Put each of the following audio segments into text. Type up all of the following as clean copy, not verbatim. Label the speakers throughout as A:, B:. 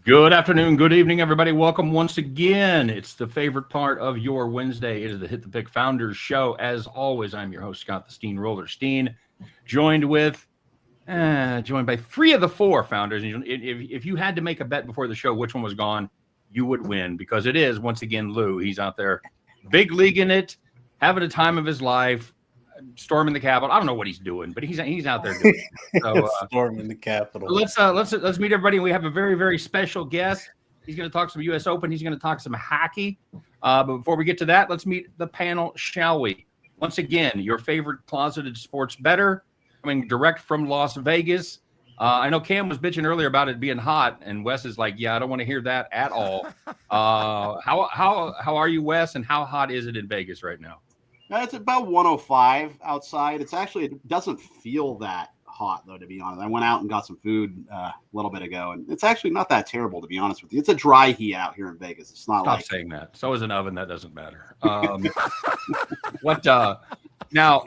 A: Good afternoon, good evening, everybody. Welcome once again. It's the favorite part of your Wednesday. It is the Hit the Pick Founders Show. As always, I'm your host, Scott the Steamroller Steen, joined by three of the four founders. If you had to make a bet before the show which one was gone, you would win, because it is, once again, Lou. He's out there big leaguing it, having a time of his life, storming the Capitol. I don't know what he's doing, but he's out there doing it. So,
B: storming the Capitol.
A: Let's meet everybody. We have a very, very special guest. He's going to talk some U.S. Open. He's going to talk some hockey. But before we get to that, let's meet the panel, shall we? Once again, your favorite closeted sports bettor, coming direct from Las Vegas. I know Cam was bitching earlier about it being hot, and Wes is like, "Yeah, I don't want to hear that at all." How are you, Wes? And how hot is it in Vegas right now?
C: It's about 105 outside. It doesn't feel that hot, though, to be honest. I went out and got some food a little bit ago, and it's actually not that terrible, to be honest with you. It's a dry heat out here in Vegas. It's not
A: Stop saying that. So is an oven. That doesn't matter. Now,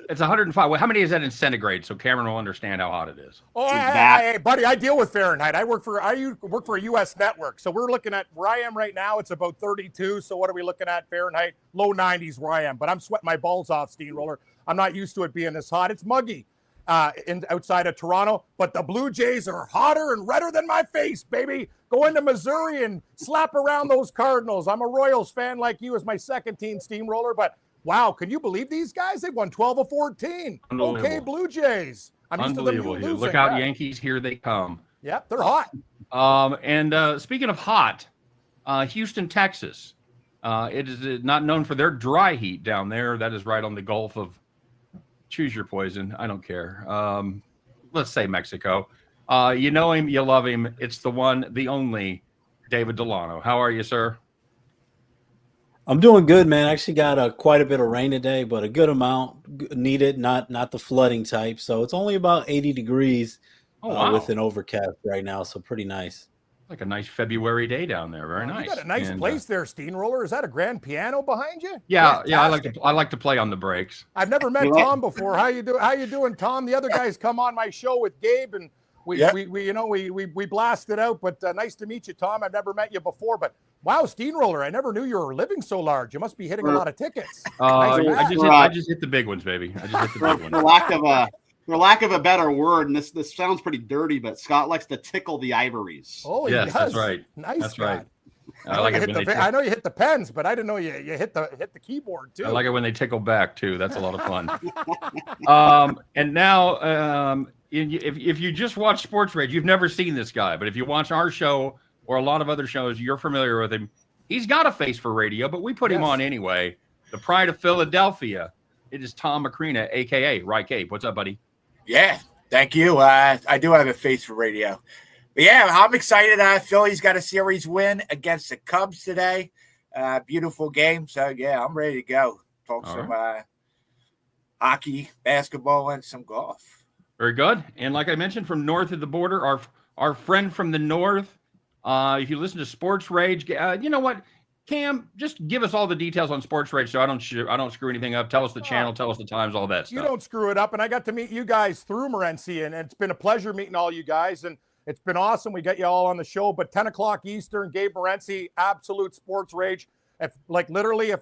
A: it's 105. Well, how many is that in centigrade? So Cameron will understand how hot it is.
D: Oh, hey, buddy, I deal with Fahrenheit. I work for a U.S. network. So we're looking at where I am right now. It's about 32. So what are we looking at? Fahrenheit, low 90s where I am. But I'm sweating my balls off, Steamroller. I'm not used to it being this hot. It's muggy outside of Toronto. But the Blue Jays are hotter and redder than my face, baby. Go into Missouri and slap around those Cardinals. I'm a Royals fan like you as my second team, Steamroller. But wow, can you believe these guys? They won 12 of 14. Okay, Blue Jays. I'm used to them losing.
A: Look out, Yankees, here they come.
D: Yep, they're hot.
A: And speaking of hot, Houston, Texas. It is not known for their dry heat down there. That is right on the Gulf of, choose your poison, I don't care. Let's say Mexico. You know him, you love him. It's the one, the only, David Delano. How are you, sir?
B: I'm doing good, man. I actually got quite a bit of rain today, but a good amount needed, not the flooding type. So it's only about 80 degrees with an overcast right now, so pretty nice.
A: Like a nice February day down there. Very nice.
D: You got a nice place there, Steamroller. Is that a grand piano behind you?
A: Yeah, I like to play on the breaks.
D: I've never met Tom before. How you doing, Tom? The other guys come on my show with Gabe, and we blasted out. But nice to meet you, Tom. I've never met you before, but wow, Steamroller, I never knew you were living so large. You must be hitting a lot of tickets.
A: I just hit the big ones, baby. I just hit the big ones.
C: For lack of a better word, and this sounds pretty dirty, but Scott likes to tickle the ivories.
D: Oh,
A: yes, that's right.
D: Nice,
A: that's
D: Scott.
A: right.
D: I know you hit the pens, but I didn't know you hit the keyboard too.
A: I like it when they tickle back too. That's a lot of fun. And now, if you just watch Sports Rage, you've never seen this guy, but if you watch our show or a lot of other shows, you're familiar with him. He's got a face for radio, but we put him on anyway. The pride of Philadelphia. It is Tom Macrina, a.k.a. Right Cape. What's up, buddy?
E: Yeah, thank you. I do have a face for radio. But yeah, I'm excited. Philly's got a series win against the Cubs today. Beautiful game. So, yeah, I'm ready to go. Talk some hockey, basketball, and some golf.
A: Very good. And like I mentioned, from north of the border, our friend from the north, if you listen to Sports Rage, you know what? Cam, just give us all the details on Sports Rage so I don't screw anything up. Tell us the channel, tell us the times, all that stuff.
D: You don't screw it up. And I got to meet you guys through Morency, and it's been a pleasure meeting all you guys. And it's been awesome. We got you all on the show. But 10 o'clock Eastern, Gabe Morency, absolute Sports Rage. If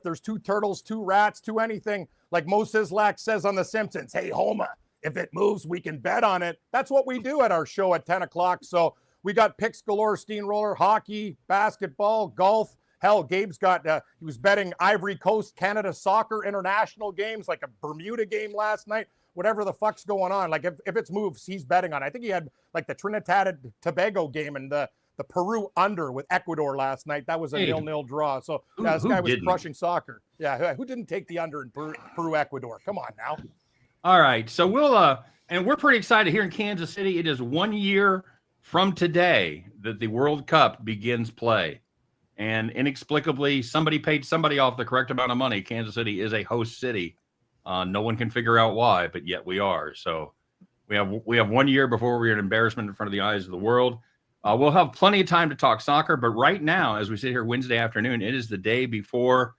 D: there's two turtles, two rats, two anything, like Mo Sislak says on The Simpsons, hey, Homer, if it moves, we can bet on it. That's what we do at our show at 10 o'clock. So we got picks galore, Steamroller, hockey, basketball, golf. Hell, Gabe's got, he was betting Ivory Coast, Canada soccer international games, like a Bermuda game last night, whatever the fuck's going on. Like if it's moves, he's betting on it. I think he had like the Trinidad and Tobago game and the Peru under with Ecuador last night. That was a 0-0 draw. So this guy was crushing soccer. Yeah. Who didn't take the under in Peru, Ecuador? Come on now.
A: All right. So we're pretty excited here in Kansas City. It is 1 year from today that the World Cup begins play. And inexplicably, somebody paid somebody off the correct amount of money. Kansas City is a host city. No one can figure out why, but yet we are. So we have 1 year before we're an embarrassment in front of the eyes of the world. We'll have plenty of time to talk soccer, but right now, as we sit here Wednesday afternoon, it is the day before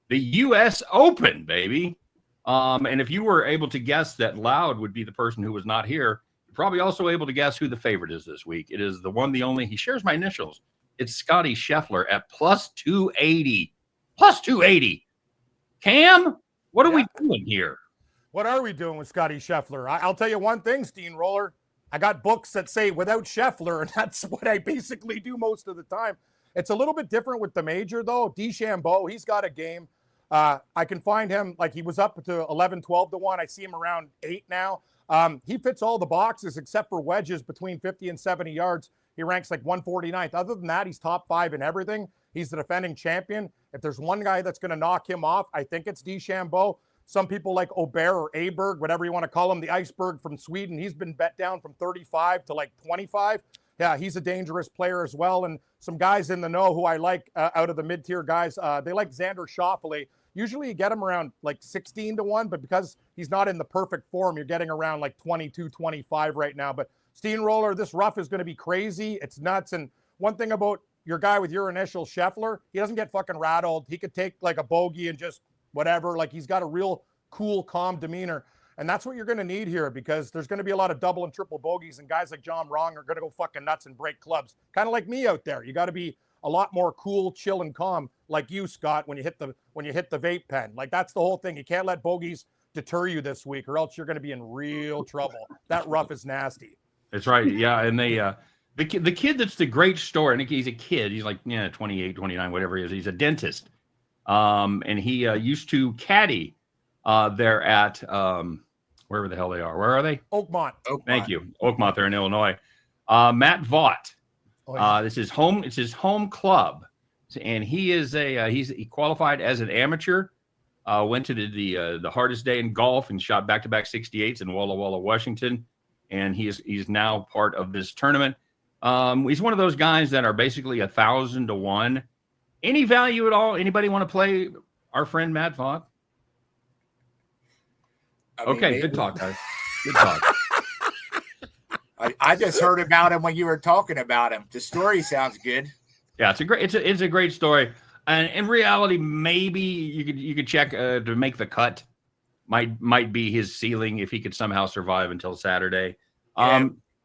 A: the U.S. Open, baby. And if you were able to guess that Loud would be the person who was not here, You're probably also able to guess who the favorite is this week. It is the one, the only. He shares my initials. It's Scotty Scheffler at plus 280. Plus 280. Cam, what are we doing here?
D: What are we doing with Scotty Scheffler? I'll tell you one thing, Steamroller. I got books that say without Scheffler, and that's what I basically do most of the time. It's a little bit different with the major, though. DeChambeau, he's got a game. I can find him, like he was up to 11, 12 to 1. I see him around 8 now. He fits all the boxes except for wedges between 50 and 70 yards. He ranks like 149th. Other than that, he's top 5 in everything. He's the defending champion. If there's one guy that's going to knock him off, I think it's DeChambeau. Some people like Aubert or Aberg, whatever you want to call him, the iceberg from Sweden. He's been bet down from 35 to like 25. Yeah, he's a dangerous player as well. And some guys in the know who I like out of the mid-tier guys, they like Xander Schauffele. Usually you get him around like 16 to 1, but because he's not in the perfect form, you're getting around like 22, 25 right now. But Steamroller, this rough is going to be crazy. It's nuts. And one thing about your guy with your initial, Scheffler, he doesn't get fucking rattled. He could take like a bogey and just whatever. Like he's got a real cool, calm demeanor. And that's what you're going to need here because there's going to be a lot of double and triple bogeys, and guys like John Wrong are going to go fucking nuts and break clubs. Kind of like me out there. You got to be a lot more cool, chill, and calm like you, Scott, when you hit the vape pen. Like that's the whole thing. You can't let bogeys deter you this week or else you're going to be in real trouble. That rough is nasty.
A: That's right. Yeah. And the kid that's the great story, I think he's a kid. He's like 28, 29, whatever he is. He's a dentist. And he used to caddy there at wherever the hell they are. Where are they?
D: Oakmont.
A: Thank you. Oakmont, there in Illinois. Matt Vaught. Oh, yeah. This is home. It's his home club, and he is he qualified as an amateur. Went to the hardest day in golf and shot back-to-back 68s in Walla Walla, Washington, and he's now part of this tournament. He's one of those guys that are basically 1,000 to 1. Any value at all? Anybody want to play our friend Matt Vaught? Okay, maybe. Good talk, guys. Good talk.
E: I just heard about him when you were talking about him. The story sounds good.
A: Yeah, it's a great story. And in reality, maybe you could check to make the cut. Might be his ceiling if he could somehow survive until Saturday.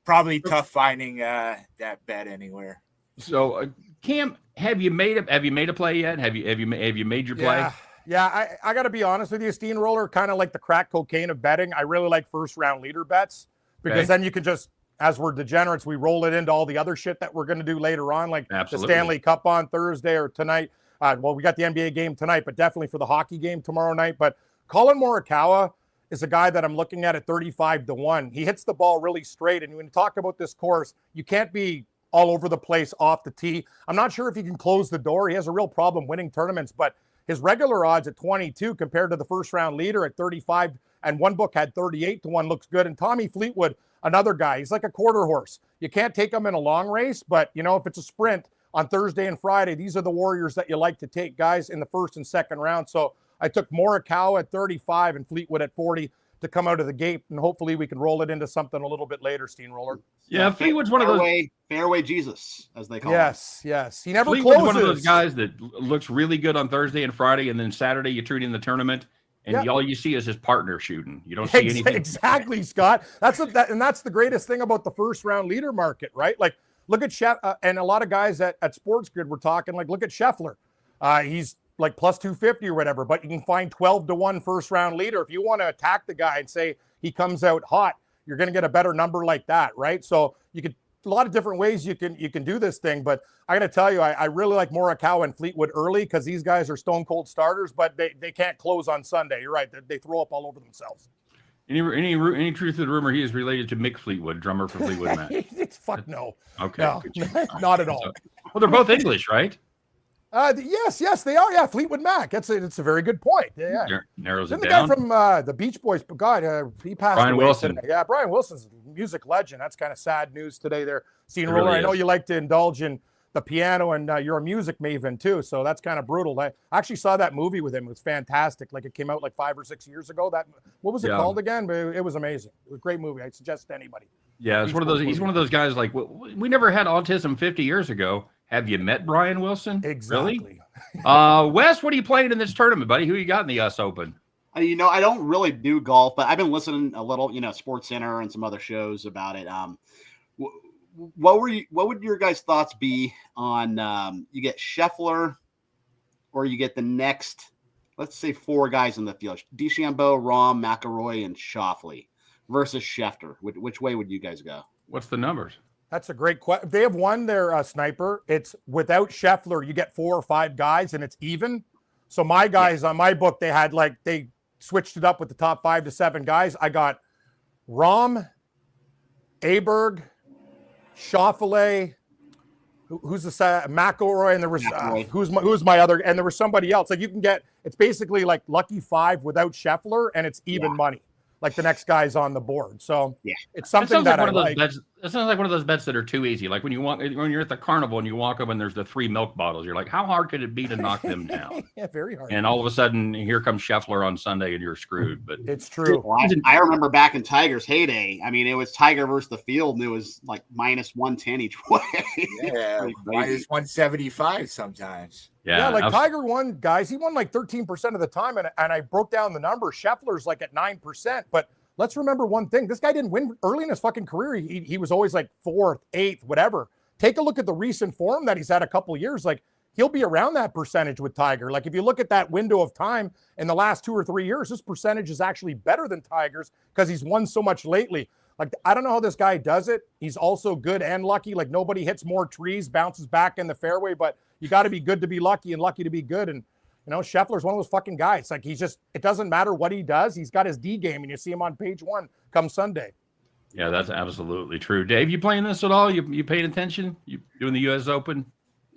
E: Probably tough finding that bet anywhere.
A: So, Cam, have you made a play yet? Have you made your play?
D: Yeah, I got to be honest with you, Steamroller, kind of like the crack cocaine of betting. I really like first round leader bets because then you can just, as we're degenerates, we roll it into all the other shit that we're going to do later on, like
A: Absolutely.
D: The Stanley Cup on Thursday or tonight. Well, we got the NBA game tonight, but definitely for the hockey game tomorrow night. But Colin Morikawa is a guy that I'm looking at 35 to 1. He hits the ball really straight. And when you talk about this course, you can't be all over the place off the tee. I'm not sure if he can close the door. He has a real problem winning tournaments, but his regular odds at 22 compared to the first round leader at 35, and one book had 38 to 1 looks good. And Tommy Fleetwood, another guy, he's like a quarter horse. You can't take him in a long race, but if it's a sprint on Thursday and Friday, these are the warriors that you like to take, guys, in the first and second round. So I took Morikawa at 35 and Fleetwood at 40 to come out of the gate, and hopefully we can roll it into something a little bit later, Steamroller.
A: Yeah, Fleetwood's one of those
C: fairway Jesus, as they call him.
D: Yes. He never
A: Fleetwood's
D: closes.
A: one of those guys that looks really good on Thursday and Friday, and then Saturday you treat in the tournament, and all you see is his partner shooting. You don't see anything.
D: Exactly, Scott. That's the greatest thing about the first round leader market, right? Like, look at and a lot of guys at Sports Grid were talking, like, look at Scheffler. He's like plus 250 or whatever, but you can find 12 to 1 first round leader. If you want to attack the guy and say he comes out hot, you're going to get a better number like that, right? So you could, a lot of different ways you can do this thing, but I got to tell you, I really like Morikawa and Fleetwood early because these guys are stone cold starters, but they can't close on Sunday. You're right. They throw up all over themselves.
A: Any truth to the rumor he is related to Mick Fleetwood, drummer for Fleetwood Mac?
D: Fuck no.
A: Okay.
D: No, not at all.
A: Well, they're both English, right?
D: Yes, they are. Yeah, Fleetwood Mac. It's a very good point. Yeah.
A: Narrows it
D: the
A: down.
D: guy from the Beach Boys, God, he passed
A: Brian
D: away
A: Wilson.
D: today. Yeah, Brian Wilson's a music legend. That's kind of sad news today there. Steamroller,
A: really
D: I know
A: is.
D: you like to indulge in the piano, and you're a music maven too, so that's kind of brutal. I actually saw that movie with him. It was fantastic. Like, it came out like 5 or 6 years ago. What was it called again? But it was amazing. It was a great movie. I'd suggest to anybody.
A: Yeah, he's one of those guys like, we never had autism 50 years ago. Have you met Brian Wilson?
D: Exactly.
A: Really? Wes, what are you playing in this tournament, buddy? Who you got in the US Open?
C: I don't really do golf, but I've been listening a little, Sports Center and some other shows about it. What would your guys' thoughts be on you get Scheffler or you get the next, let's say, 4 guys in the field: DeChambeau, Rahm, McIlroy, and Schauffele versus Schefter? Which way would you guys go?
A: What's the numbers?
D: That's a great question. They have won their sniper. It's without Scheffler, you get 4 or 5 guys and it's even. So my guys on my book, they switched it up with the top 5 to 7 guys. I got Rahm, Aberg, Schauffele, who's the McIlroy, and there was who's my other, and there was somebody else. Like you can get, it's basically like lucky 5 without Scheffler, and it's even money. Like the next guy's on the board. So it's something that I like.
A: It sounds like one of those bets that are too easy. Like when you're at the carnival and you walk up and there's the 3 milk bottles, you're like, how hard could it be to knock them down?
D: Yeah, very hard.
A: And all of a sudden, here comes Scheffler on Sunday and you're screwed. But
D: it's true.
C: Well, I remember back in Tiger's heyday. I mean, it was Tiger versus the field, and it was like minus 110 each way.
E: Yeah, minus 175 sometimes.
D: Yeah, like Tiger won, guys. He won like 13% of the time, and I broke down the number. Scheffler's like at 9%, but let's remember one thing. This guy didn't win early in his fucking career. He was always like 4th, 8th, whatever. Take a look at the recent form that he's had a couple of years. Like he'll be around that percentage with Tiger. Like if you look at that window of time in the last 2 or 3 years, this percentage is actually better than Tiger's because he's won so much lately. Like, I don't know how this guy does it. He's also good and lucky. Like nobody hits more trees, bounces back in the fairway, but you got to be good to be lucky and lucky to be good. And, Scheffler's one of those fucking guys. Like it doesn't matter what he does. He's got his D game and you see him on page 1 come Sunday.
A: Yeah, that's absolutely true. Dave, you playing this at all? You paying attention? You doing the U.S. Open?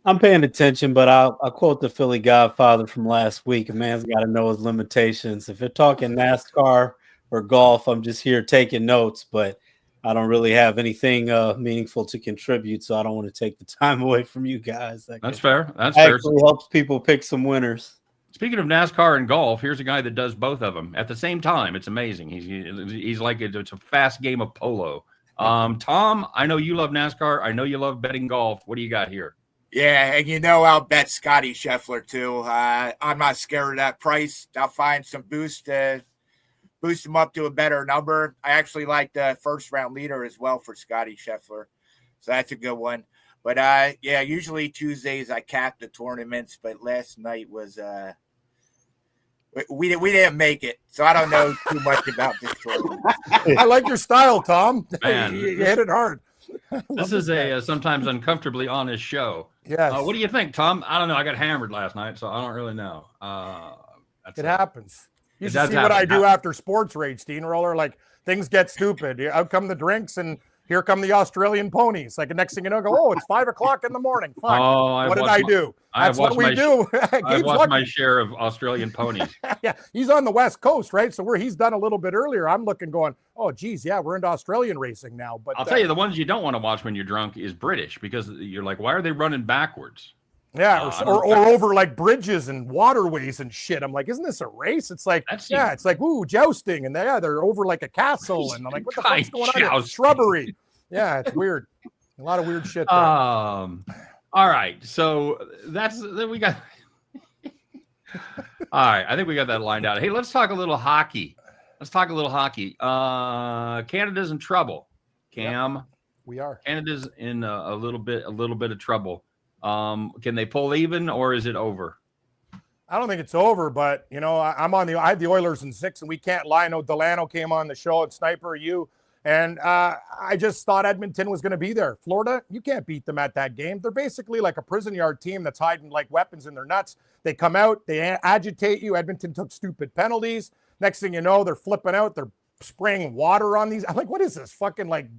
B: I'm paying attention, but I'll quote the Philly Godfather from last week. A man's got to know his limitations. If you're talking NASCAR or golf, I'm just here taking notes, but I don't really have anything meaningful to contribute, so I don't want to take the time away from you guys.
A: That's fair. That's fair.
B: Actually helps people pick some winners.
A: Speaking of NASCAR and golf, here's a guy that does both of them at the same time. It's amazing. He's like it's a fast game of polo. Tom, I know you love NASCAR. I know you love betting golf. What do you got here?
E: Yeah, and I'll bet Scotty Scheffler too. I'm not scared of that price. I'll find some boost to boost him up to a better number. I actually like the first round leader as well for Scotty Scheffler, so that's a good one. But usually Tuesdays I cap the tournaments, but last night was we didn't make it, so I don't know too much about this tournament.
D: I like your style, Tom.
A: Man,
D: you hit it hard.
A: This is a sometimes uncomfortably honest show.
D: Yes.
A: What do you think, Tom? I don't know. I got hammered last night, so I don't really know.
D: It happens. You should see
A: happen.
D: what I do after sports rage, Steamroller. Like things get stupid. Out come the drinks, and here come the Australian ponies. Like the next thing you know, it's 5 o'clock in the morning. Fuck. What did I do? That's what we do.
A: I've watched my share of Australian ponies.
D: Yeah, he's on the West Coast, right? So he's done a little bit earlier. I'm looking, going, oh, geez, yeah, we're into Australian racing now. But
A: I'll tell you, the ones you don't want to watch when you're drunk is British, because you're like, why are they running backwards?
D: Yeah, or over like bridges and waterways and shit. I'm like, isn't this a race? It's like, it's like, ooh, jousting, and they're over like a castle, and I'm like, what the fuck's going on here? Shrubbery. Yeah, it's weird. A lot of weird shit there.
A: All right, so we got. All right, I think we got that lined out. Hey, let's talk a little hockey. Canada's in trouble. Cam,
D: yep, we are.
A: Canada's in a little bit of trouble. Can they pull even, or is it over?
D: I don't think it's over, but I have the Oilers in 6, and we can't lie. I know Delano came on the show at Sniper U, and I just thought Edmonton was going to be there. Florida, you can't beat them at that game. They're basically like a prison yard team that's hiding like weapons in their nuts. They come out, they agitate you. Edmonton took stupid penalties. Next thing you know, they're flipping out. They're spraying water on these. I'm like, what is this fucking like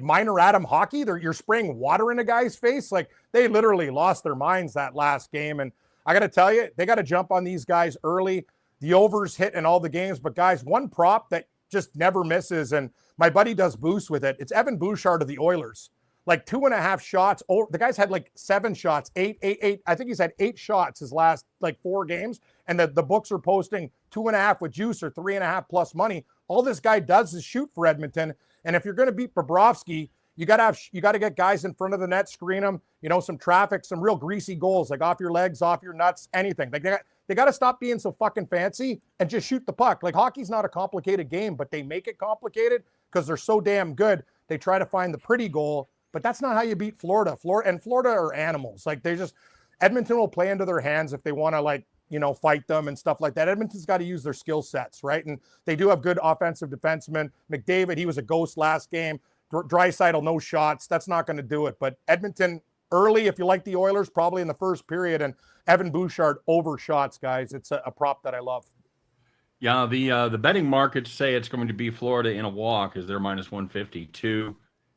D: minor atom hockey? You're spraying water in a guy's face. Like they literally lost their minds that last game. And I got to tell you, they got to jump on these guys early. The overs hit in all the games, but guys, one prop that just never misses, and my buddy does boost with it. It's Evan Bouchard of the Oilers. Like 2.5 shots. Oh, the guy's had like 7 shots, eight. I think he's had 8 shots his last like 4 games. And the books are posting 2.5 with juice or 3.5 plus money. All this guy does is shoot for Edmonton. And if you're going to beat Bobrovsky, you got to get guys in front of the net, screen them, some traffic, some real greasy goals, like off your legs, off your nuts, anything. Like they got to stop being so fucking fancy and just shoot the puck. Like, hockey's not a complicated game, but they make it complicated because they're so damn good. They try to find the pretty goal, but that's not how you beat Florida. Florida are animals. Like, Edmonton will play into their hands if they want to, like, fight them and stuff like that. Edmonton's got to use their skill sets, right? And they do have good offensive defensemen. McDavid, he was a ghost last game. Draisaitl, no shots. That's not going to do it. But Edmonton, early, if you like the Oilers, probably in the first period. And Evan Bouchard over shots, guys. It's a prop that I love.
A: Yeah, the betting markets say it's going to be Florida in a walk, as they're minus 152,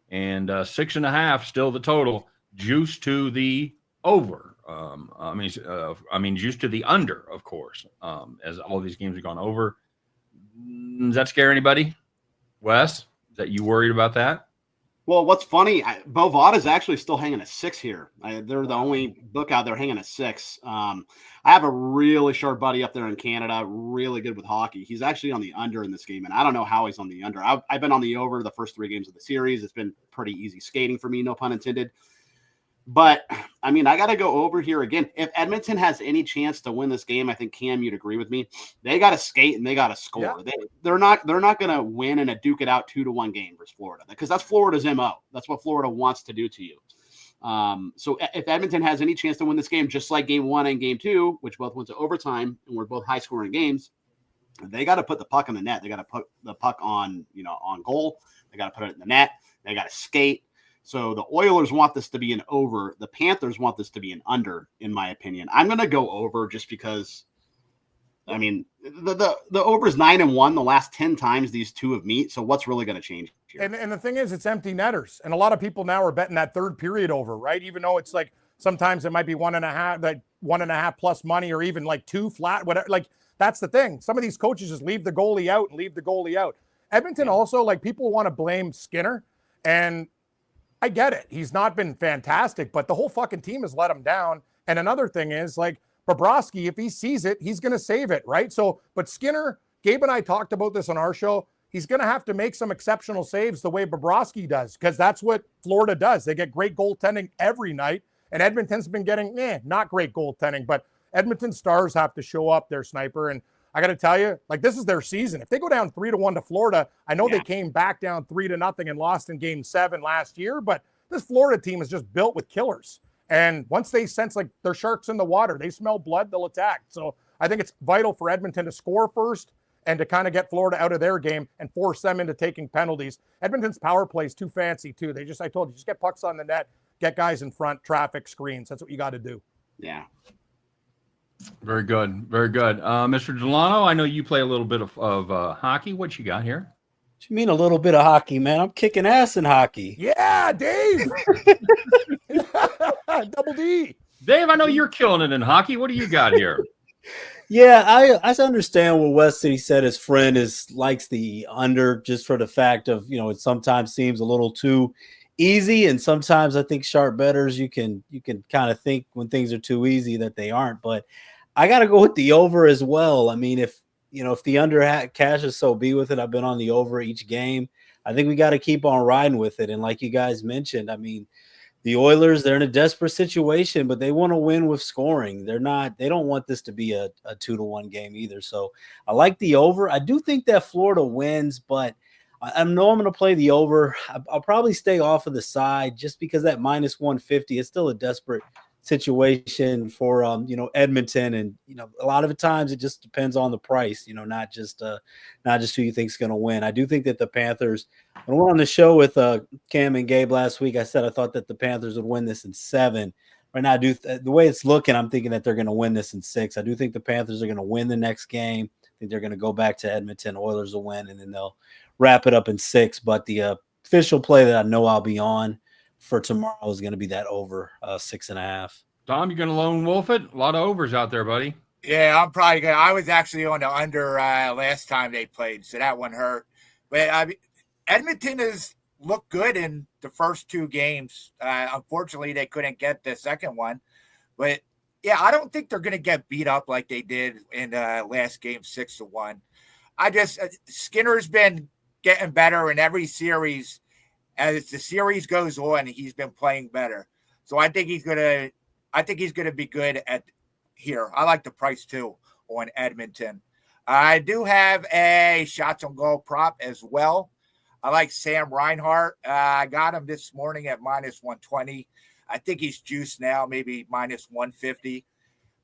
A: and 6.5 still the total. Juice to the over. Juice to the under, of course. As all these games have gone over. Does that scare anybody, Wes? Is that you worried about that?
C: Well, what's funny, Bovada is actually still hanging a 6 here. They're the only book out there hanging a 6. I have a really sharp buddy up there in Canada, really good with hockey. He's actually on the under in this game, and I don't know how he's on the under. I've been on the over the first 3 games of the series. It's been pretty easy skating for me, no pun intended. But, I mean, I got to go over here again. If Edmonton has any chance to win this game, I think, Cam, you'd agree with me. They got to skate and they got to score. Yeah. They're not going to win in a duke it out 2-1 game versus Florida, because that's Florida's MO. That's what Florida wants to do to you. So if Edmonton has any chance to win this game, just like game 1 and game 2, which both went to overtime and were both high scoring games, they got to put the puck in the net. They got to put the puck on goal. They got to put it in the net. They got to skate. So the Oilers want this to be an over. The Panthers want this to be an under, in my opinion. I'm going to go over just because, I mean, the over is 9-1 the last 10 times these two have met. So what's really going to change here?
D: And the thing is, it's empty netters. And a lot of people now are betting that third period over, right? Even though it's like sometimes it might be 1.5, like 1.5 plus money, or even like 2 flat, whatever. Like, that's the thing. Some of these coaches just leave the goalie out. Edmonton also, like, people want to blame Skinner, and I get it. He's not been fantastic, but the whole fucking team has let him down. And another thing is, like, Bobrovsky, if he sees it, he's going to save it, right? So, but Skinner, Gabe and I talked about this on our show. He's going to have to make some exceptional saves the way Bobrovsky does, because that's what Florida does. They get great goaltending every night, and Edmonton's been getting not great goaltending, but Edmonton Stars have to show up their sniper. And I got to tell you, like, this is their season. If they go down 3-1 to Florida, I know they came back down 3-0 and lost in game 7 last year, but this Florida team is just built with killers. And once they sense like they're sharks in the water, they smell blood, they'll attack. So I think it's vital for Edmonton to score first and to kind of get Florida out of their game and force them into taking penalties. Edmonton's power play is too fancy too. I told you, just get pucks on the net, get guys in front, traffic, screens. That's what you got to do.
C: Yeah.
A: Very good. Very good. Mr. Delano, I know you play a little bit of hockey. What you got here?
B: What you mean a little bit of hockey, man? I'm kicking ass in hockey.
D: Yeah, Dave. Double D.
A: Dave, I know you're killing it in hockey. What do you got here?
B: Yeah, I understand what Wes said. He said his friend likes the under just for the fact of, it sometimes seems a little too easy, and sometimes I think sharp bettors you can kind of think when things are too easy that they aren't. But I got to go with the over as well. I mean, if the under cashes, so be with it. I've been on the over each game. I think we got to keep on riding with it. And like you guys mentioned, I mean, the Oilers, they're in a desperate situation, but they want to win with scoring. They don't want this to be a 2-1 game either. So I like the over. I do think that Florida wins, but I know I'm going to play the over. I'll probably stay off of the side just because that minus 150 is still a desperate situation for Edmonton, and a lot of the times it just depends on the price, not just who you think is going to win. I do think that the Panthers, when I went on the show with Cam and Gabe last week, I said I thought that the Panthers would win this in 7. Right now, the way it's looking, I'm thinking that they're going to win this in 6. I do think the Panthers are going to win the next game. I think they're going to go back to Edmonton. Oilers will win, and then they'll wrap it up in 6. But the official play that I know I'll be on for tomorrow is going to be that over 6.5.
A: Tom, you going to lone wolf it? A lot of overs out there, buddy.
E: Yeah, I'm probably going to. I was actually on the under last time they played, so that one hurt. But Edmonton has looked good in the first 2 games. Unfortunately, they couldn't get the second one. But, yeah, I don't think they're going to get beat up like they did in last game 6-1. Skinner's been getting better in every series. As the series goes on, he's been playing better. So I think he's gonna be good at here. I like the price too. on Edmonton. I do have a shots on goal prop as well. I like Sam Reinhart. I got him this morning at -120. I think he's juiced now, maybe -150.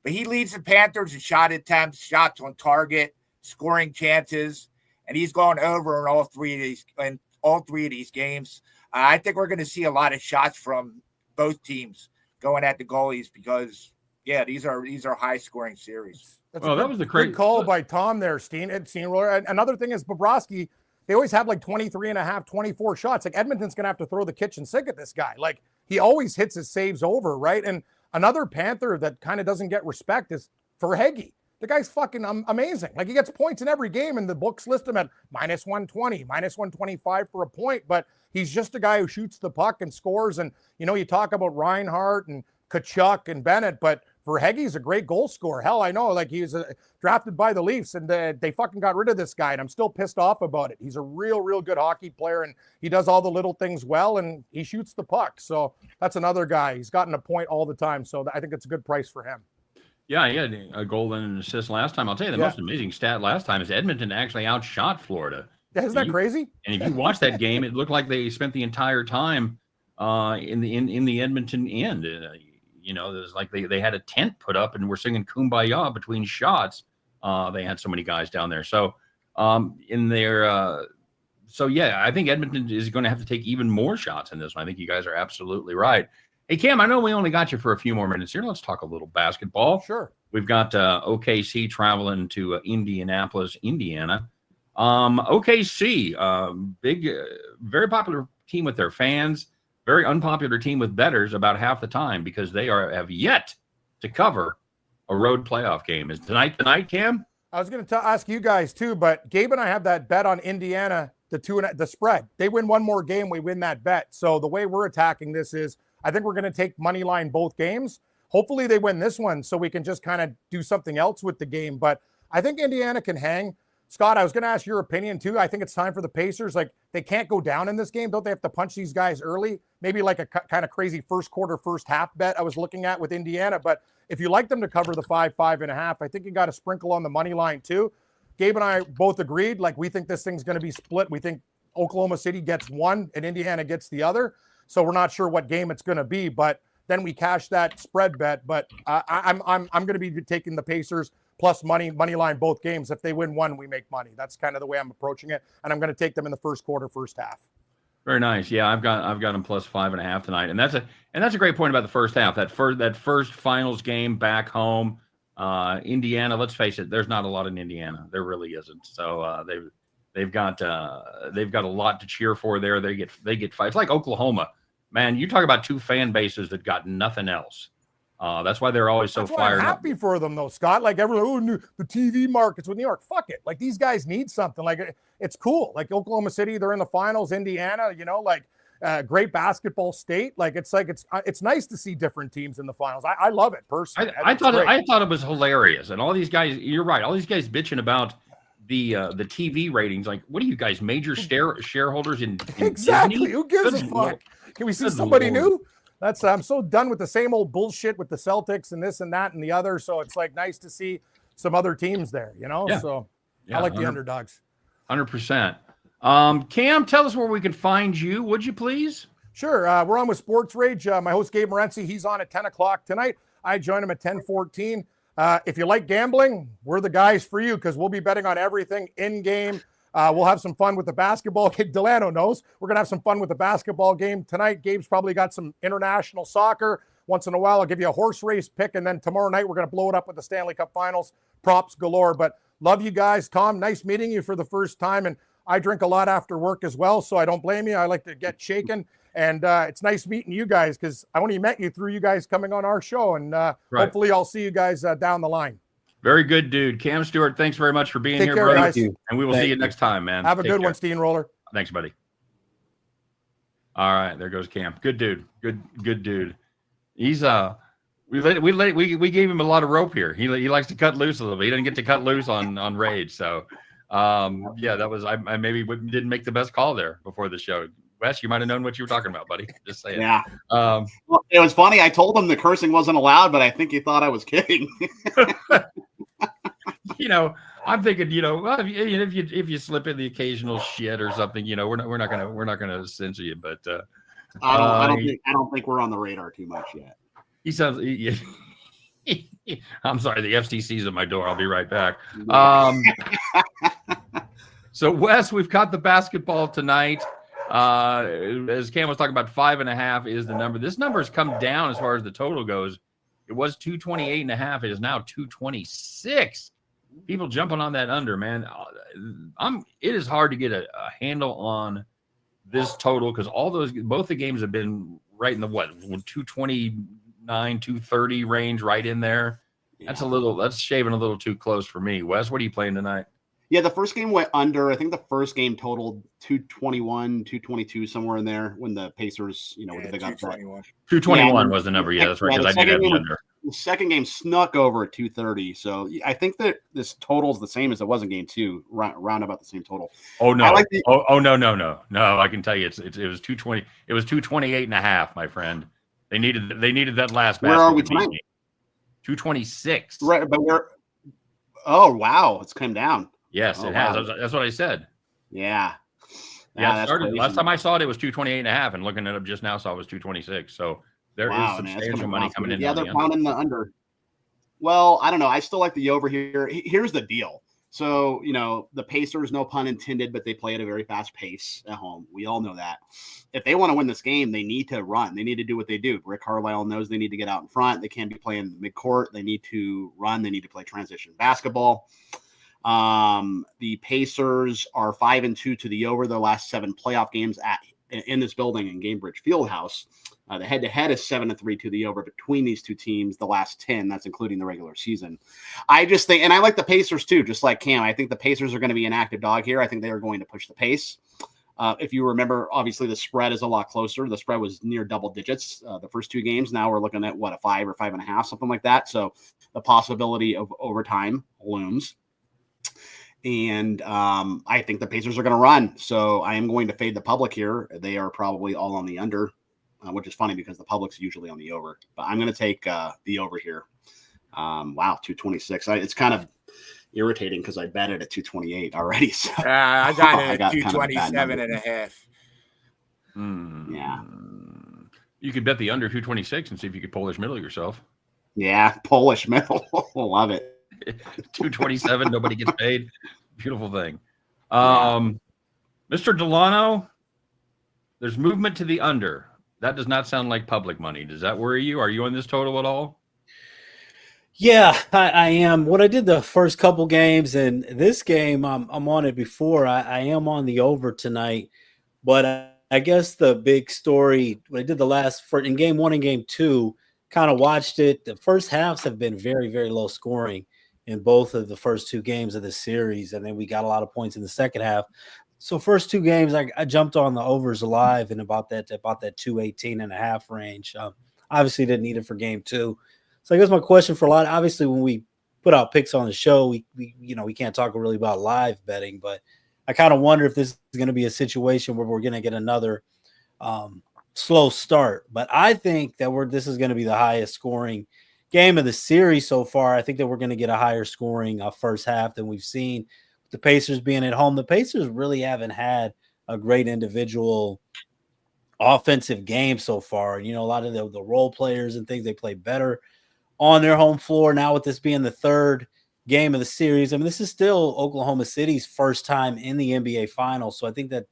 E: But he leads the Panthers in shot attempts, shots on target, scoring chances, and he's gone over in all three of these games. I think we're going to see a lot of shots from both teams going at the goalies because, yeah, these are high-scoring series.
A: That was the great
D: call by Tom there, Steamroller. And another thing is Bobrovsky, they always have like 23 and a half, 24 shots. Like Edmonton's going to have to throw the kitchen sink at this guy. Like he always hits his saves over, right? And another Panther that kind of doesn't get respect is Verhaeghe. The guy's fucking amazing. Like he gets points in every game and the books list him at -120, -125 for a point, but he's just a guy who shoots the puck and scores. And, you talk about Reinhart and Tkachuk and Bennett, but Verhaeghe's a great goal scorer. Hell, I know, like he's drafted by the Leafs and they fucking got rid of this guy and I'm still pissed off about it. He's a real, real good hockey player and he does all the little things well and he shoots the puck. So that's another guy. He's gotten a point all the time. So I think it's a good price for him.
A: Yeah, he had a goal and an assist last time. I'll tell you the most amazing stat last time is Edmonton actually outshot Florida.
D: Isn't that crazy?
A: And if you watch that game, it looked like they spent the entire time in the Edmonton end. It was like they had a tent put up and we're singing Kumbaya between shots. They had so many guys down there. So I think Edmonton is going to have to take even more shots in this one. I think you guys are absolutely right. Hey, Cam, I know we only got you for a few more minutes here. Let's talk a little basketball.
D: Sure.
A: We've got OKC traveling to Indianapolis, Indiana. OKC, big, very popular team with their fans, very unpopular team with bettors about half the time because they have yet to cover a road playoff game. Is tonight, Cam?
D: I was going to ask you guys too, but Gabe and I have that bet on Indiana, the spread. They win one more game, we win that bet. So the way we're attacking this is I think we're going to take money line both games. Hopefully they win this one so we can just kind of do something else with the game. But I think Indiana can hang. Scott, I was going to ask your opinion too. I think it's time for the Pacers. Like they can't go down in this game. Don't they have to punch these guys early? Maybe like a kind of crazy first quarter, first half bet I was looking at with Indiana. But if you like them to cover the 5.5, I think you got to sprinkle on the money line too. Gabe and I both agreed. Like we think this thing's going to be split. We think Oklahoma City gets one and Indiana gets the other. So we're not sure what game it's going to be, but then we cash that spread bet. But I'm going to be taking the Pacers plus money line both games. If they win one, we make money. That's kind of the way I'm approaching it, and I'm going to take them in the first quarter, first half.
A: Very nice. Yeah, I've got them plus 5.5 tonight, and that's a great point about the first half. That first finals game back home, Indiana. Let's face it, there's not a lot in Indiana. There really isn't. So they've got a lot to cheer for there. They get fights. It's like Oklahoma. Man, you talk about two fan bases that got nothing else. That's why they're always so fired up.
D: I'm happy for them, though, Scott. Like everyone, the TV markets with New York. Fuck it. Like these guys need something. Like it's cool. Like Oklahoma City, they're in the finals. Indiana, great basketball state. Like it's nice to see different teams in the finals. I love it personally.
A: I thought it was hilarious. And all these guys, you're right. All these guys bitching about the TV ratings. Like, what are you guys, major shareholders in
D: exactly?
A: Disney?
D: Who gives a fuck?
A: Lord.
D: Can we see somebody new? I'm so done with the same old bullshit with the Celtics and this and that and the other. So it's like nice to see some other teams there,
A: Yeah.
D: So I like the underdogs.
A: 100%. Cam, tell us where we can find you, would you please?
D: Sure. We're on with Sports Rage. My host, Gabe Morency, he's on at 10 o'clock tonight. I join him at 10:14. If you like gambling, we're the guys for you because we'll be betting on everything in game. We'll have some fun with the basketball. Delano knows we're going to have some fun with the basketball game tonight. Gabe's probably got some international soccer. Once in a while, I'll give you a horse race pick. And then tomorrow night, we're going to blow it up with the Stanley Cup Finals. Props galore. But love you guys. Tom, nice meeting you for the first time. And I drink a lot after work as well, so I don't blame you. I like to get shaken. And it's nice meeting you guys because I only met you through you guys coming on our show. And hopefully I'll see you guys down the line.
A: Very good, dude. Cam Stewart, thanks very much for being here,
D: brother. Guys.
A: And we will see you next time, man.
D: Have a good one, Steamroller.
A: Thanks, buddy. All right, there goes Cam. Good dude. Good dude. He's we gave him a lot of rope here. He likes to cut loose a little bit. He didn't get to cut loose on Rage. So that was I maybe didn't make the best call there before the show. Wes, you might have known what you were talking about, buddy. Just saying.
C: Yeah. Well, it was funny. I told him the cursing wasn't allowed, but I think he thought I was kidding.
A: I'm thinking, well, if you slip in the occasional shit or something, we're not gonna censor you. But
C: I don't think we're on the radar too much yet.
A: he sounds. I'm sorry, the FCC's at my door. I'll be right back. So Wes, we've got the basketball tonight. As Cam was talking about, 5.5 is the number. This number has come down as far as the total goes. It was 228.5. It is now 226. People jumping on that under, man. It is hard to get a handle on this total because both the games have been right in the 229, 230 range, right in there. Yeah. That's shaving a little too close for me. Wes, what are you playing tonight?
C: Yeah, the first game went under. I think the first game totaled 221, 222, somewhere in there when the Pacers, with the big upset.
A: 221 was the number. Yeah, that's right. Because I did have the under.
C: The second game snuck over at 230. So I think that this total is the same as it was in game 2, round about the same total.
A: Oh, no. No. I can tell you it was 220. It was 228.5, my friend. They needed that last basket.
C: Where are we tonight?
A: 226.
C: Right, but oh, wow. It's come down.
A: Yes, it has. Wow. That's what I said.
C: Yeah.
A: Yeah, last time I saw it was 228.5, and looking it up just now, saw it was 226. So there is substantial money coming in.
C: Yeah, they're pounding the under. Well, I don't know. I still like the over here. Here's the deal. So, the Pacers, no pun intended, but they play at a very fast pace at home. We all know that. If they want to win this game, they need to run. They need to do what they do. Rick Carlisle knows they need to get out in front. They can't be playing midcourt. They need to run. They need to play transition basketball. The Pacers are 5-2 to the over their last 7 playoff games in this building in Gainbridge Fieldhouse. The head-to-head is 7-3 to the over between these two teams. The last 10, that's including the regular season. I just think, and I like the Pacers too, just like Cam. I think the Pacers are going to be an active dog here. I think they are going to push the pace. If you remember, obviously the spread is a lot closer. The spread was near double digits the first 2 games. Now we're looking at a 5 or 5.5, something like that. So the possibility of overtime looms. And I think the Pacers are going to run. So I am going to fade the public here. They are probably all on the under, which is funny because the public's usually on the over. But I'm going to take the over here. Wow, 226. It's kind of irritating because I bet it at 228 already. So
E: I got it at 227.5.
C: Yeah.
A: You could bet the under 226 and see if you could Polish middle yourself.
C: Yeah, Polish middle. Love it.
A: 227, nobody gets paid. Beautiful thing. Mr. Delano, there's movement to the under. That does not sound like public money. Does that worry you? Are you on this total at all?
B: Yeah, I am. What I did the first couple games, and this game I'm on it before. I am on the over tonight, but I guess the big story what I did in game 1 and game 2, kind of watched it. The first halves have been very, very low scoring in both of the first 2 games of the series, and then we got a lot of points in the second half. So first 2 games, I jumped on the overs alive in about that 218.5 range. Obviously didn't need it for game 2. So I guess my question for a lot, obviously when we put out picks on the show, we can't talk really about live betting, but I kind of wonder if this is going to be a situation where we're going to get another slow start. But I think that this is going to be the highest scoring game of the series so far. I think that we're going to get a higher scoring first half than we've seen. The Pacers being at home, the Pacers really haven't had a great individual offensive game so far. A lot of the role players and things, they play better on their home floor. Now with this being the third game of the series, I mean, this is still Oklahoma City's first time in the NBA Finals. So I think that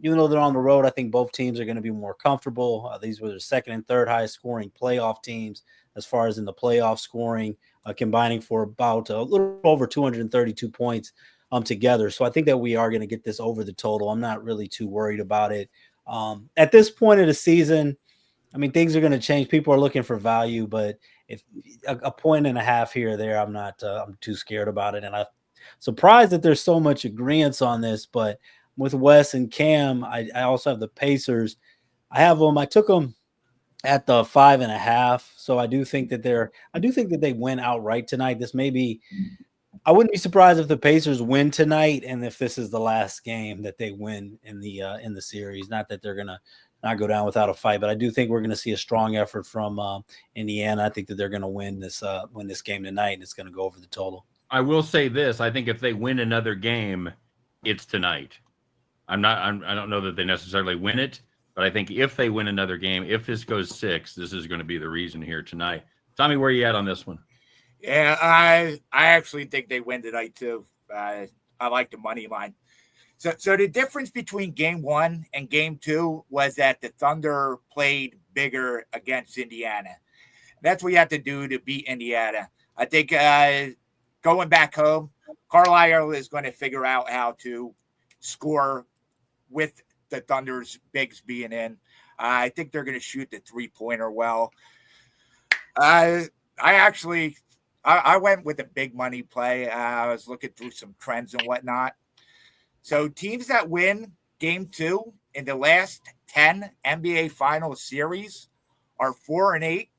B: even though they're on the road, I think both teams are going to be more comfortable. These were their second and third highest scoring playoff teams as far as in the playoff scoring, combining for about a little over 232 points together. So I think that we are going to get this over the total. I'm not really too worried about it. At this point of the season, I mean, things are going to change. People are looking for value, but if a point and a half here or there, I'm too scared about it. And I'm surprised that there's so much agreement on this, but with Wes and Cam, I also have the Pacers. I took them at the 5.5. So I do think that they win outright tonight. I wouldn't be surprised if the Pacers win tonight, and if this is the last game that they win in the series. Not that they're gonna not go down without a fight, but I do think we're going to see a strong effort from Indiana. I think that they're going to win this game tonight, and it's going to go over the total.
A: I will say this. I think if they win another game, it's tonight. I don't know that they necessarily win it, but I think if they win another game, if this goes 6, this is going to be the reason here tonight. Tommy, where are you at on this one?
E: Yeah, I actually think they win tonight too. I like the money line. So the difference between game 1 and game 2 was that the Thunder played bigger against Indiana. That's what you have to do to beat Indiana. I think going back home, Carlisle is going to figure out how to score with the Thunder's bigs being in. I think they're going to shoot the 3-pointer well. I went with a big money play. I was looking through some trends and whatnot. So teams that win game 2 in the last 10 NBA Finals series are 4-8.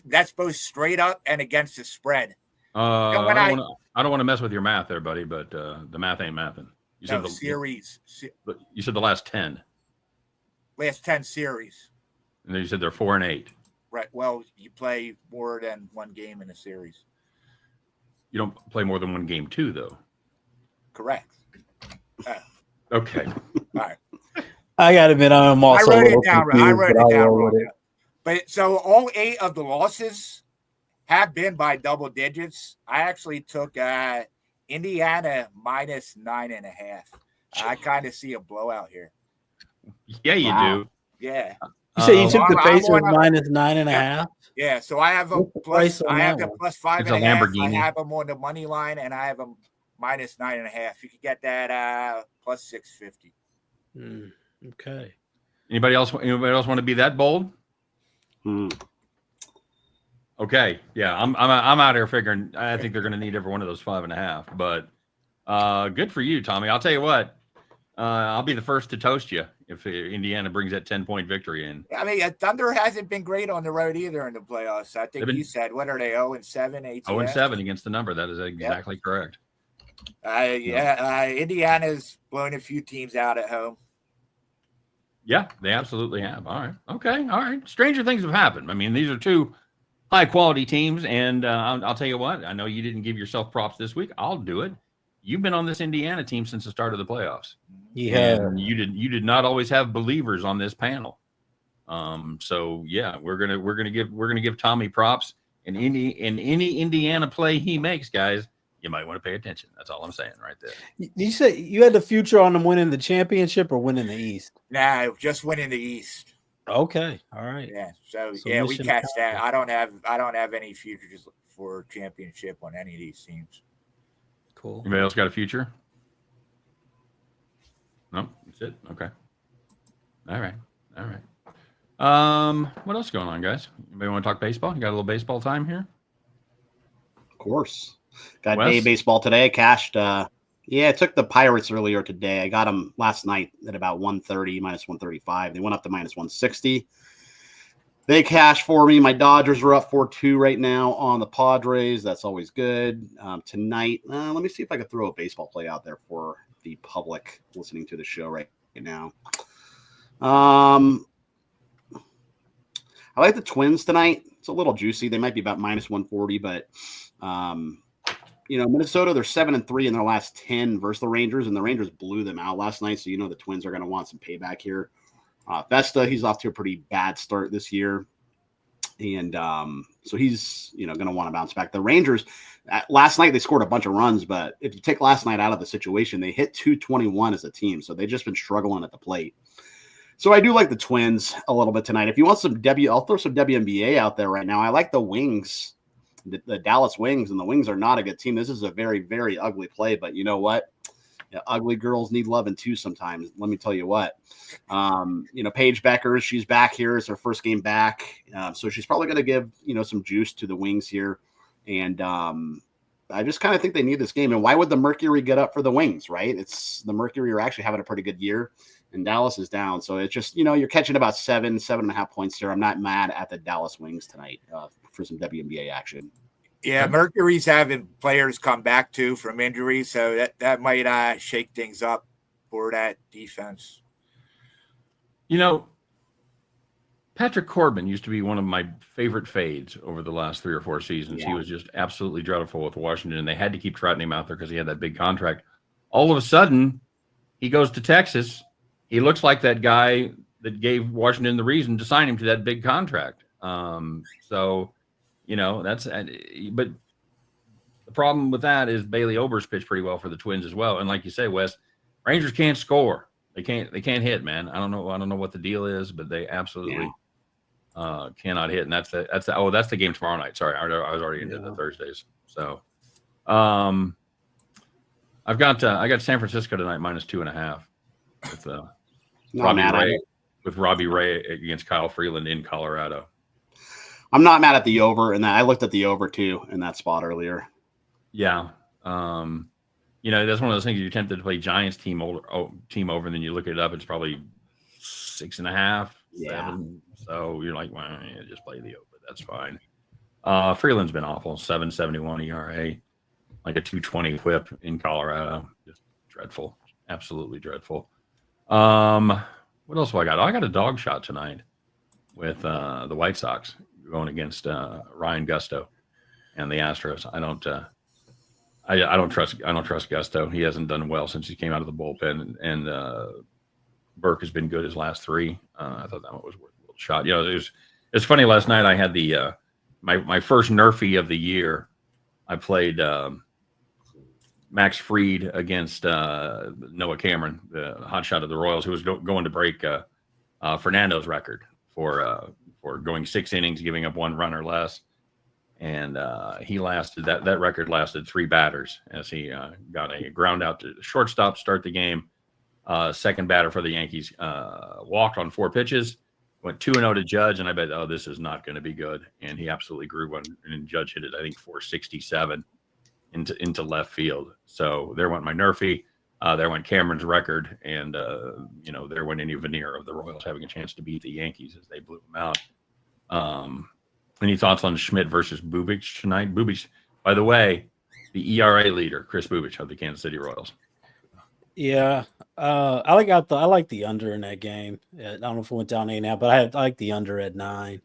E: That's both straight up and against the spread.
A: I don't want to mess with your math there, buddy, but the math ain't mathing. You said
E: series.
A: You said the last 10.
E: Last 10 series.
A: And then you said they're 4-8.
E: Right. Well, you play more than one game in a series.
A: You don't play more than one game, too, though.
E: Correct.
A: Okay.
E: All right.
B: I got to admit, I'm also
E: I wrote it down. Wrong. But so all 8 of the losses have been by double digits. I actually took Indiana minus 9.5. I kind of see a blowout here.
A: Yeah, you do.
E: Yeah.
B: You say you took the Pacers minus 9.5?
E: Yeah, so I have a plus. I have the plus 5.5. I have them on the money line, and I have them minus 9.5. You could get that plus 650.
B: Okay.
A: Anybody else want to be that bold? Okay. Yeah, I'm out here figuring. I think they're going to need every one of those 5.5. But good for you, Tommy. I'll tell you what. I'll be the first to toast you if Indiana brings that 10-point victory in.
E: I mean, Thunder hasn't been great on the road either in the playoffs. I think you said, what are they, 0-7,
A: 0-7 against the number. That is exactly correct.
E: Indiana's blown a few teams out at home.
A: Yeah, they absolutely have. All right. Okay. All right. Stranger things have happened. I mean, these are 2 high-quality teams, and I'll tell you what. I know you didn't give yourself props this week. I'll do it. You've been on this Indiana team since the start of the playoffs.
B: Yeah,
A: you did not always have believers on this panel. So yeah, we're gonna give Tommy props. And any Indiana play he makes, guys, you might want to pay attention. That's all I'm saying right there.
B: Did you say you had the future on them winning the championship or winning the East?
E: Nah, just winning the East.
B: Okay, all right.
E: Yeah, so we catch that. I don't have any futures for championship on any of these teams.
B: Cool.
A: Anybody else got a future? No, that's it. Okay. All right. What else is going on, guys? Anybody want to talk baseball? You got a little baseball time here?
C: Of course. Got day baseball today. Cashed. I took the Pirates earlier today. I got them last night at about 130, minus 135. They went up to minus 160. They cashed for me. My Dodgers are up 4-2 right now on the Padres. That's always good. Tonight, let me see if I can throw a baseball play out there for the public listening to the show right now. I like the Twins tonight. It's a little juicy. They might be about minus 140, but Minnesota, they're 7-3 in their last 10 versus the Rangers, and the Rangers blew them out last night. So the Twins are going to want some payback here. Vesta, he's off to a pretty bad start this year. And so he's, going to want to bounce back. The Rangers, last night they scored a bunch of runs, but if you take last night out of the situation, they hit 221 as a team. So they've just been struggling at the plate. So I do like the Twins a little bit tonight. If you want I'll throw some WNBA out there right now. I like the Wings, the Dallas Wings, and the Wings are not a good team. This is a very, very ugly play, but you know what? Ugly girls need loving too sometimes. Let me tell you what. Paige Beckers, she's back here. It's her first game back. So she's probably going to give, some juice to the Wings here. And I just kind of think they need this game. And why would the Mercury get up for the Wings, right? It's the Mercury are actually having a pretty good year, and Dallas is down. So it's just, you're catching about 7.5 points here. I'm not mad at the Dallas Wings tonight for some WNBA action.
E: Yeah, Mercury's having players come back too from injuries, so that might shake things up for that defense.
A: Patrick Corbin used to be one of my favorite fades over the last 3 or 4 seasons.
C: Yeah.
A: He was just absolutely dreadful with Washington, and they had to keep trotting him out there because he had that big contract. All of a sudden, he goes to Texas. He looks like that guy that gave Washington the reason to sign him to that big contract. So, that's – but the problem with that is Bailey Ober's pitched pretty well for the Twins as well. And like you say, Wes, Rangers can't score. They can't hit, man. I don't know what the deal is, but they absolutely cannot hit. And that's the game tomorrow night. Sorry, I was already into the Thursdays. So, I got San Francisco tonight -2.5 with Robbie Ray against Kyle Freeland in Colorado.
C: I'm not mad at the over, and I looked at the over too in that spot earlier.
A: Yeah. That's one of those things you're tempted to play Giants team over, and then you look it up, it's probably 6.5, 7. So you're like, well, just play the over. That's fine. Freeland's been awful. 7.71 ERA, like a 2.20 whip in Colorado. Just dreadful. Absolutely dreadful. What else do I got? I got a dog shot tonight with the White Sox going against Ryan Gusto and the Astros. I don't trust Gusto. He hasn't done well since he came out of the bullpen, and Burke has been good his last 3. I thought that one was worth a little shot. It's funny. Last night I had the my first Nerfy of the year. I played Max Fried against Noah Cameron, the hotshot of the Royals, who was going to break Fernando's record for going 6 innings, giving up 1 run or less. And he lasted that record lasted 3 batters as he got a ground out to the shortstop, start the game. Second batter for the Yankees walked on 4 pitches, went 2-0 to Judge, and I bet, this is not going to be good. And he absolutely grew one, and Judge hit it, I think, 467 into left field. So there went my Nerfy. There went Cameron's record, and there went any veneer of the Royals having a chance to beat the Yankees as they blew them out. Any thoughts on Schmidt versus Bubic tonight? Bubic, by the way, the ERA leader, Chris Bubic of the Kansas City Royals.
B: Yeah, I like the under in that game. I don't know if it went down 8.5, but I like the under at 9.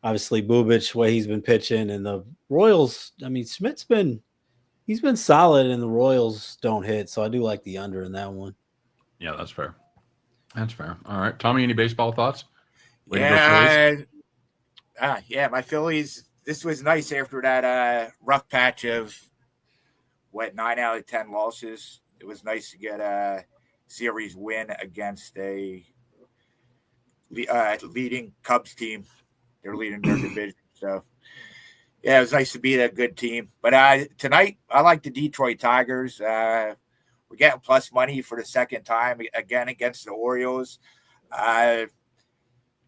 B: Obviously, Bubic, way he's been pitching, and the Royals. I mean, Schmidt's been solid, and the Royals don't hit, so I do like the under in that one.
A: Yeah, that's fair. That's fair. All right, Tommy, any baseball thoughts?
E: My Phillies. This was nice after that rough patch of 9 out of 10 losses. It was nice to get a series win against a leading Cubs team. They're leading their division, so yeah, it was nice to beat a good team. But tonight, I like the Detroit Tigers. We're getting plus money for the second time again against the Orioles.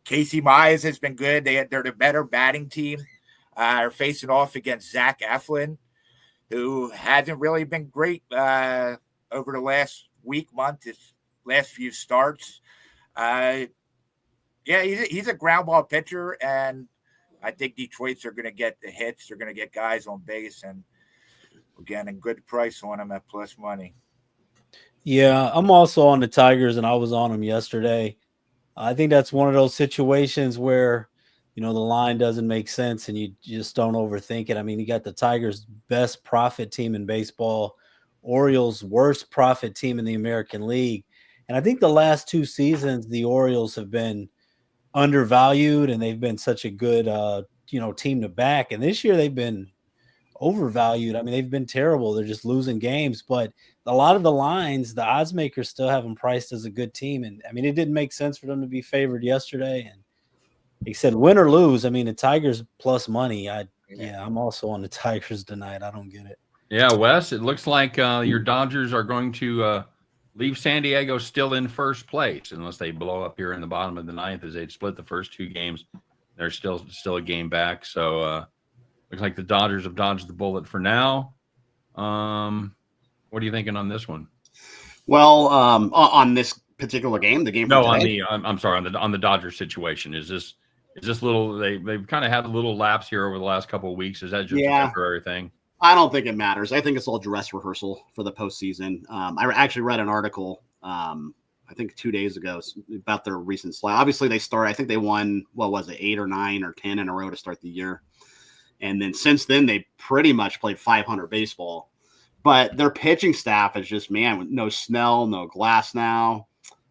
E: Casey Mize has been good. They're the better batting team. Are facing off against Zach Eflin, who hasn't really been great over the last month, his last few starts. He's a ground ball pitcher, and I think Detroit's are going to get the hits. They're going to get guys on base, and we're getting a good price on them at plus money.
B: Yeah, I'm also on the Tigers, and I was on them yesterday. I think that's one of those situations where, the line doesn't make sense and you just don't overthink it. I mean, you got the Tigers' best profit team in baseball, Orioles' worst profit team in the American League. And I think the last 2 seasons, the Orioles have been undervalued and they've been such a good, team to back. And this year they've been overvalued. I mean, they've been terrible. They're just losing games. But a lot of the lines, the odds makers still have them priced as a good team. And I mean, it didn't make sense for them to be favored yesterday. And he said, win or lose. I mean, the Tigers plus money. I'm also on the Tigers tonight. I don't get it.
A: Yeah, Wes, it looks like your Dodgers are going to leave San Diego still in first place unless they blow up here in the bottom of the 9th as they'd split the first 2 games. They're still a game back. So looks like the Dodgers have dodged the bullet for now. What are you thinking on this one?
C: Well, on this particular game, the game.
A: No, I'm sorry, on the Dodgers situation. Is this little? They've kind of had a little lapse here over the last couple of weeks. Is that just a temporary thing?
C: I don't think it matters. I think it's all dress rehearsal for the postseason. I actually read an article. I I think 2 days ago about their recent slide. Obviously, I think they won, what was it, 8 or 9 or 10 in a row to start the year. And then since then, they pretty much played 500 baseball. But their pitching staff is just, man, no Snell, no Glass now,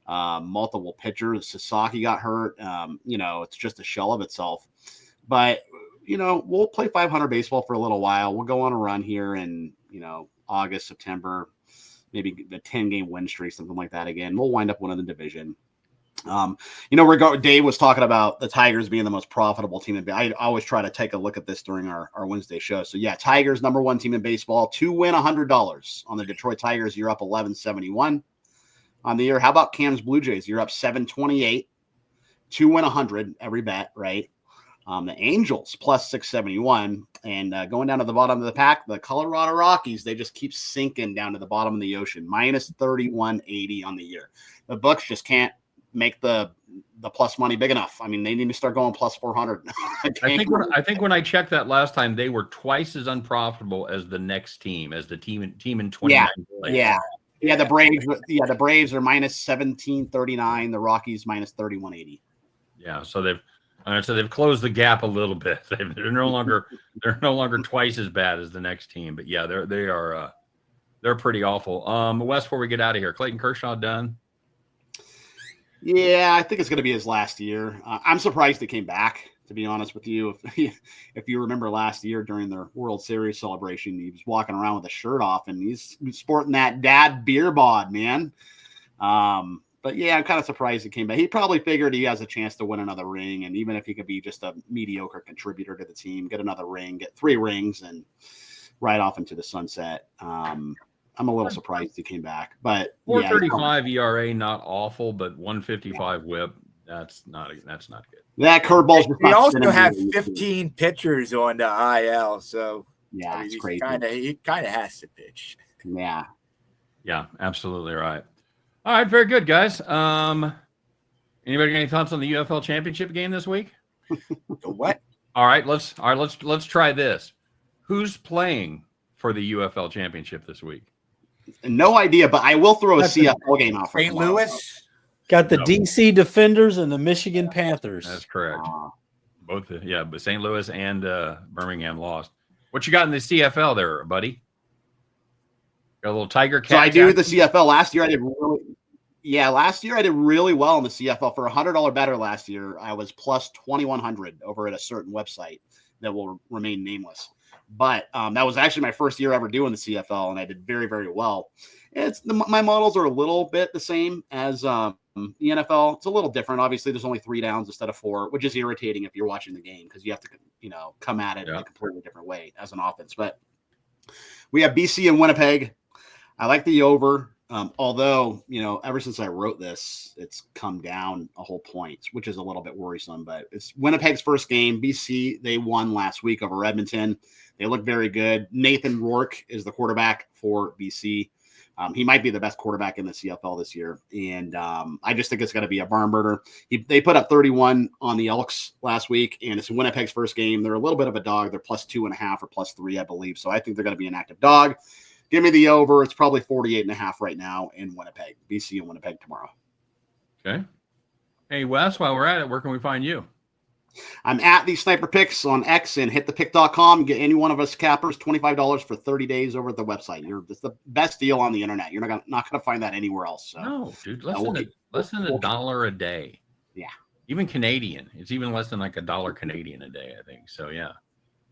C: multiple pitchers. Sasaki got hurt. It's just a shell of itself. But, we'll play 500 baseball for a little while. We'll go on a run here in, August, September, maybe a 10-game win streak, something like that again. We'll wind up winning the division. Dave was talking about the Tigers being the most profitable team in baseball. I always try to take a look at this during our Wednesday show. So yeah, Tigers, #1 team in baseball, to win $100 on the Detroit Tigers. You're up 1171 on the year. How about Cam's Blue Jays? You're up 728 to win 100 every bet, right? The Angels plus 671, and going down to the bottom of the pack, the Colorado Rockies, they just keep sinking down to the bottom of the ocean, minus 3180 on the year. The books just can't make the plus money big enough. I mean, they need to start going plus 400.
A: I think when I checked that last time, they were twice as unprofitable as the next team, as the team in 29.
C: Yeah. The Braves. Yeah, the Braves are minus 1739. The Rockies minus 3180.
A: Yeah, so they've closed the gap a little bit. They're no longer twice as bad as the next team. But yeah, they're pretty awful. Wes, before we get out of here, Clayton Kershaw done.
C: Yeah, I think it's going to be his last year. I'm surprised he came back, to be honest with you. If you remember last year during their World Series celebration, he was walking around with a shirt off, and he's sporting that dad beer bod, man. But yeah, I'm kind of surprised he came back. He probably figured he has a chance to win another ring, and even if he could be just a mediocre contributor to the team, get another ring, get 3 rings, and ride off into the sunset. I'm a little surprised he came back, but
A: 4.35 ERA, not awful, but 155 WHIP. That's not good.
C: That curveball's.
E: We also have 15 pitchers on the IL, so
C: yeah, it's crazy.
E: He kind of has to pitch.
C: Yeah,
A: absolutely right. All right, very good, guys. Anybody got any thoughts on the UFL championship game this week?
E: What?
A: All right, let's try this. Who's playing for the UFL championship this week?
C: No idea, but I will throw a CFL game out for
E: St. Louis.
B: Got the DC Defenders and the Michigan Panthers.
A: That's correct. Both, but St. Louis and Birmingham lost. What you got in the CFL there, buddy? Got a little Tiger Cat.
C: So I do the CFL. Last year I did really well in the CFL. For $100 better last year, I was plus 2,100 over at a certain website that will remain nameless. But that was actually my first year ever doing the CFL, and I did very, very well. My models are a little bit the same as the NFL. It's a little different. Obviously, there's only 3 downs instead of 4, which is irritating if you're watching the game because you have to, come at it in a completely different way as an offense. But we have BC and Winnipeg. I like the over. Although, ever since I wrote this, it's come down a whole point, which is a little bit worrisome. But it's Winnipeg's first game. BC, they won last week over Edmonton. They look very good. Nathan Rourke is the quarterback for BC. He might be the best quarterback in the CFL this year. And I just think it's going to be a barn burner. They put up 31 on the Elks last week, and it's Winnipeg's first game. They're a little bit of a dog. They're plus 2.5 or plus 3, I believe. So I think they're going to be an active dog. Give me the over. It's probably 48.5 right now in Winnipeg. BC and Winnipeg tomorrow.
A: Okay. Hey, Wes, while we're at it, where can we find you?
C: I'm at the Sniper Picks on X and hitthepick.com. Get any one of us cappers $25 for 30 days over at the website. It's the best deal on the internet. You're not gonna find that anywhere else. So.
A: No, dude, less than $1 a day.
C: Yeah.
A: Even Canadian. It's even less than like $1 Canadian a day, I think. So yeah.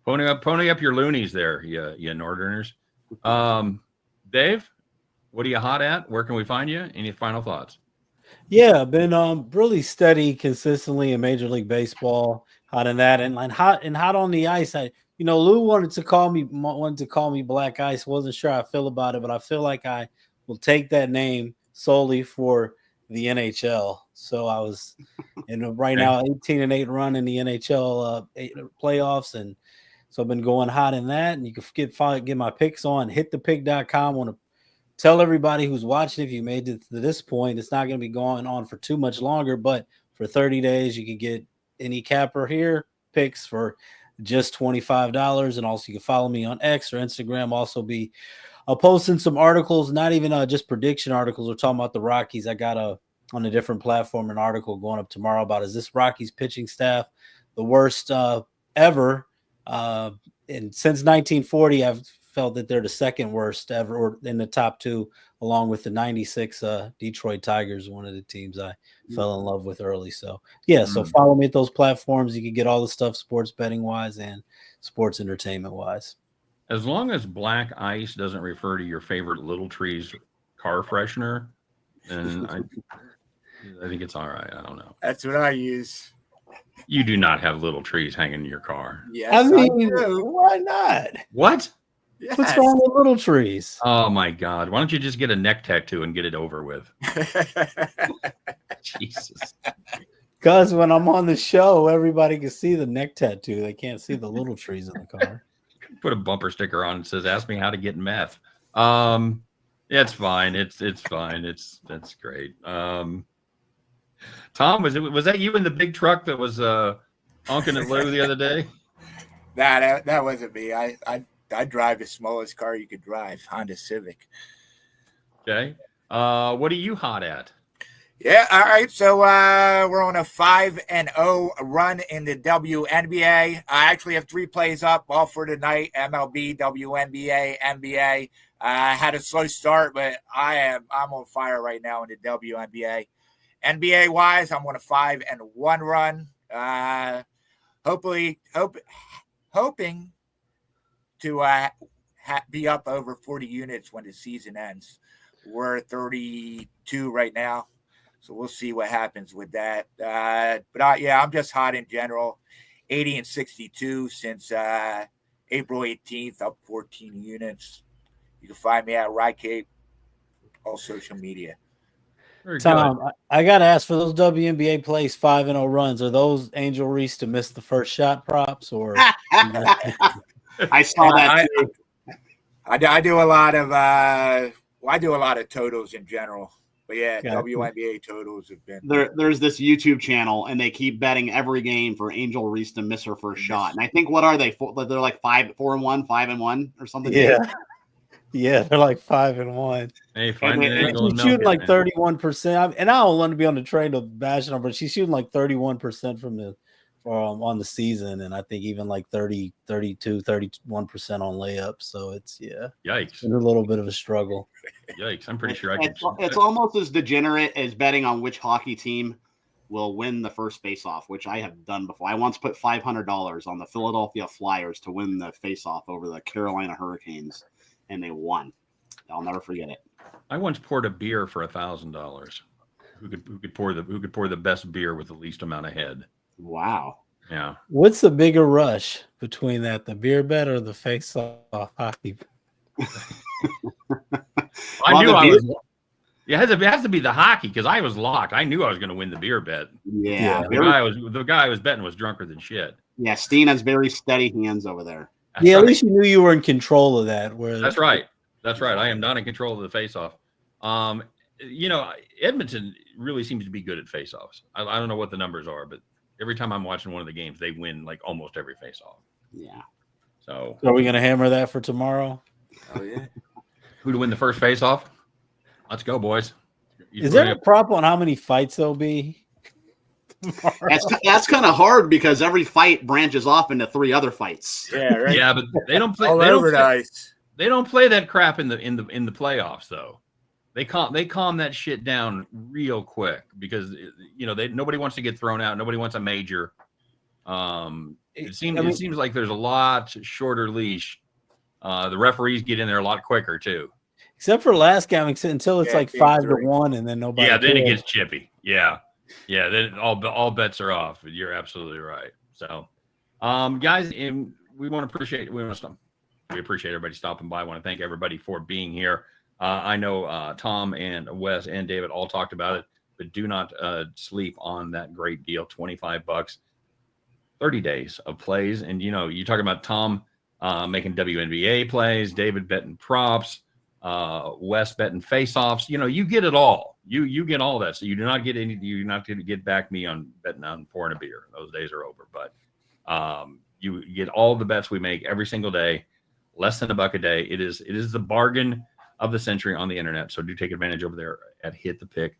A: Pony up your loonies there, you Northerners. Dave, what are you hot at? Where can we find you? Any final thoughts?
B: Yeah, I've been really steady consistently in Major League Baseball, hot in that, and hot on the ice. Lou wanted to call me Black Ice. Wasn't sure how I feel about it, but I feel like I will take that name solely for the NHL. So I was right now 18-8 run in the NHL playoffs, and so I've been going hot in that. And you can get my picks on hitthepick.com. I want to tell everybody who's watching, if you made it to this point, it's not going to be going on for too much longer, but for 30 days, you can get any capper here picks for just $25. And also you can follow me on X or Instagram. Also be posting some articles, not even just prediction articles. We're talking about the Rockies. I got on a different platform an article going up tomorrow about, is this Rockies pitching staff the worst ever? And since 1940, I've felt that they're the second worst ever, or in the top two, along with the 96 Detroit Tigers, one of the teams I fell in love with early. So, yeah, so follow me at those platforms. You can get all the stuff sports betting wise and sports entertainment wise.
A: As long as black ice doesn't refer to your favorite Little Trees car freshener, then I think it's all right. I don't know.
E: That's what I use.
A: You do not have Little Trees hanging in your car.
E: Yes,
B: I mean,
E: do.
B: why not?
A: What?
E: Yes.
B: What's wrong with Little Trees?
A: Oh my God! Why don't you just get a neck tattoo and get it over with? Jesus.
B: Because when I'm on the show, everybody can see the neck tattoo. They can't see the Little Trees in the car.
A: Put a bumper sticker on that says "Ask me how to get meth." Yeah, it's fine. It's fine. That's great. Tom, was that you in the big truck that was honking at Lou the other day?
E: That wasn't me. I drive the smallest car you could drive, Honda Civic.
A: Okay. What are you hot at?
E: Yeah, all right. So we're on a 5-0 run in the WNBA. I actually have 3 plays up, all for tonight: MLB, WNBA, NBA. I had a slow start, but I'm on fire right now in the WNBA. NBA wise, I'm on a 5-1 run. Hoping to be up over 40 units when the season ends. We're at 32 right now, so we'll see what happens with that. I'm just hot in general. 80 and 62 since April 18th, up 14 units. You can find me at Rycape, all social media.
B: Tom, I got to ask, for those WNBA plays 5-0 runs, are those Angel Reese to miss the first shot props, or?
C: I saw that.
E: I do a lot of I do a lot of totals in general, but yeah,
B: Got
E: WNBA totals have been
C: There's this YouTube channel, and they keep betting every game for Angel Reese to miss her first shot. And I think, what are they? They're like 4-1, 5-1 or something.
B: Yeah, they're like 5-1.
A: Hey, find an angle and
B: She's
A: milk
B: shooting
A: it,
B: like
A: man.
B: 31%. And I don't want to be on the train of bashing her, but she's shooting like 31% on the season, and I think even like 30, 32, 31% on layups. So it's
A: Yikes.
B: a little bit of a struggle.
A: Yikes. I'm pretty sure I can.
C: It's almost as degenerate as betting on which hockey team will win the first faceoff, which I have done before. I once put $500 on the Philadelphia Flyers to win the faceoff over the Carolina Hurricanes, and they won. I'll never forget it.
A: I once poured a beer for $1,000. Who could pour the best beer with the least amount of head?
C: Wow.
A: Yeah.
B: What's the bigger rush between that, the beer bet or the face-off hockey?
A: I knew I was. It has to be the hockey, because I was locked. I knew I was going to win the beer bet.
C: Yeah.
A: The guy I was betting was drunker than shit.
C: Yeah, Steen has very steady hands over there.
A: That's
B: At
A: right.
B: least you knew you were in control of that.
A: That's right. I am not in control of the faceoff. Edmonton really seems to be good at faceoffs. I don't know what the numbers are, but every time I'm watching one of the games, they win like almost every faceoff.
C: Yeah.
A: So
B: are we going to hammer that for tomorrow?
E: Oh yeah.
A: Who to win the first faceoff? Let's go, boys.
B: Is there a prop on how many fights there'll be?
C: That's kind of hard, because every fight branches off into 3 other fights.
E: Yeah, right.
A: Yeah, but they don't play.
E: All
A: They
E: over
A: don't
E: the
A: play,
E: ice.
A: they don't play that crap in the playoffs, though. They calm that shit down real quick, because nobody wants to get thrown out. Nobody wants a major. It seems like there's a lot shorter leash. The referees get in there a lot quicker too.
B: Except for last game, until it's like
E: game
B: 5-1, and then nobody.
A: Yeah, then it gets chippy. Yeah. Then all bets are off. You're absolutely right. So, guys, we appreciate everybody stopping by. I want to thank everybody for being here. I know Tom and Wes and David all talked about it, but do not sleep on that great deal. $25, 30 days of plays. And, you're talking about Tom making WNBA plays, David betting props, Wes betting faceoffs. You get it all. You get all that. So you do not get any. You're not going to get back me on betting on pouring a beer. Those days are over. But you get all the bets we make every single day, less than $1 a day. It is the bargain of the century on the internet. So do take advantage over there at Hit the Pick.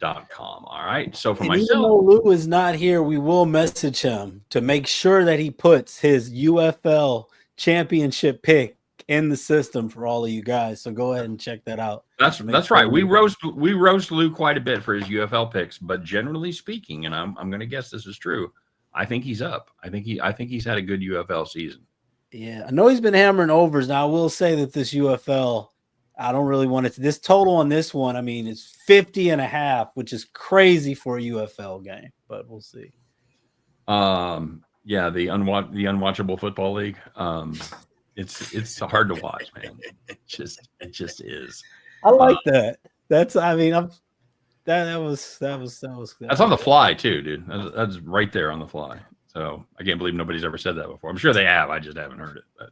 A: All right. So for
B: And even
A: myself,
B: though Lou is not here, we will message him to make sure that he puts his UFL championship pick in the system for all of you guys. So go ahead and check that out.
A: that's right. We roast Lou quite a bit for his UFL picks, but generally speaking, and I'm going to guess this is true, I think he's up. I think he's had a good UFL season.
B: Yeah, I know he's been hammering overs. Now I will say that this UFL, I don't really want it to, this total on this one, I mean, it's 50.5, which is crazy for a UFL game, but we'll see.
A: Yeah, the unwatchable football league. It's hard to watch, man. It just is.
B: I like that. That's I mean, that was
A: That's on the fly too, dude. That's right there on the fly. So I can't believe nobody's ever said that before. I'm sure they have. I just haven't heard it. But.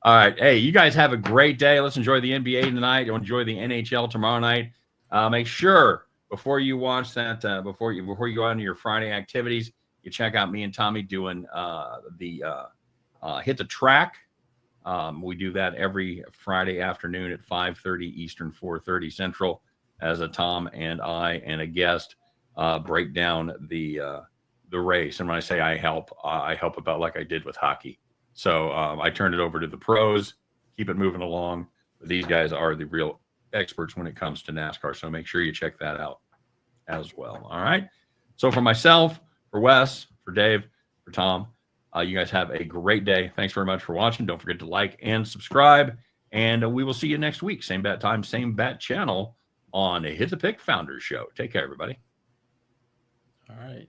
A: All right. Hey, you guys have a great day. Let's enjoy the NBA tonight. Enjoy the NHL tomorrow night. Make sure before you watch that, before you go on to your Friday activities, you check out me and Tommy doing the Hit the Track. We do that every Friday afternoon at 5:30 Eastern, 4:30 Central, as a Tom and I and a guest break down the race. And when I say I help about like I did with hockey. So I turned it over to the pros, keep it moving along. But these guys are the real experts when it comes to NASCAR. So make sure you check that out as well. All right. So for myself, for Wes, for Dave, for Tom, you guys have a great day. Thanks very much for watching. Don't forget to like and subscribe. And we will see you next week. Same bat time, same bat channel on Hit the Pick Founders Show. Take care, everybody.
B: All right.